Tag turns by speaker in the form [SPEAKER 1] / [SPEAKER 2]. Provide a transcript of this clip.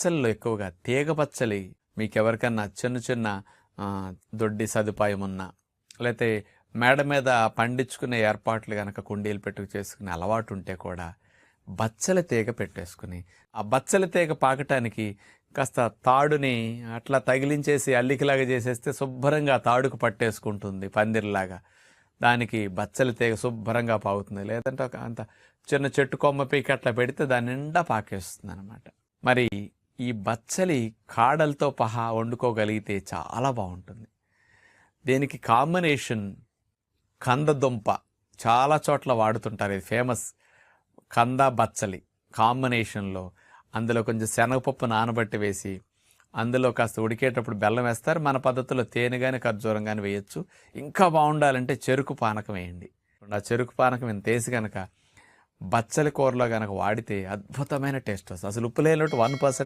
[SPEAKER 1] బచ్చల్లో ఎక్కువగా తీగ బచ్చలి మీకెవరికన్నా చిన్న చిన్న దొడ్డి సదుపాయం ఉన్నా, లేకపోతే మేడ మీద పండించుకునే ఏర్పాట్లు కనుక కుండీలు పెట్టుకు చేసుకునే అలవాటు ఉంటే కూడా బచ్చల తీగ పెట్టేసుకుని ఆ బచ్చల తీగ పాకటానికి కాస్త తాడుని అట్లా తగిలించేసి అల్లికలాగా చేసేస్తే శుభ్రంగా తాడుకు పట్టేసుకుంటుంది పందిరిలాగా. దానికి బచ్చల తీగ శుభ్రంగా పాకుతుంది. లేదంటే అంత చిన్న చెట్టు కొమ్మ పీకి అట్లా పెడితే దాని నిండా పాకేస్తుంది అనమాట. మరి ఈ బచ్చలి కాడలతో వండుకోగలిగితే చాలా బాగుంటుంది. దీనికి కాంబినేషన్ కందదుంప చాలా చోట్ల వాడుతుంటారు. ఇది ఫేమస్. కంద బచ్చలి కాంబినేషన్లో అందులో కొంచెం శనగపప్పు నానబట్టి వేసి అందులో కాస్త ఉడికేటప్పుడు బెల్లం వేస్తారు. మన పద్ధతిలో తేనె కానీ ఖర్జూరం కానీ వేయచ్చు. ఇంకా బాగుండాలంటే చెరుకు పానకం వేయండి. ఆ చెరుకు పానకం ఇంత వేసి కనుక బచ్చలి కూరలో కనుక వాడితే అద్భుతమైన టేస్ట్ వస్తుంది. అసలు ఉప్పు లేనట్టు 1%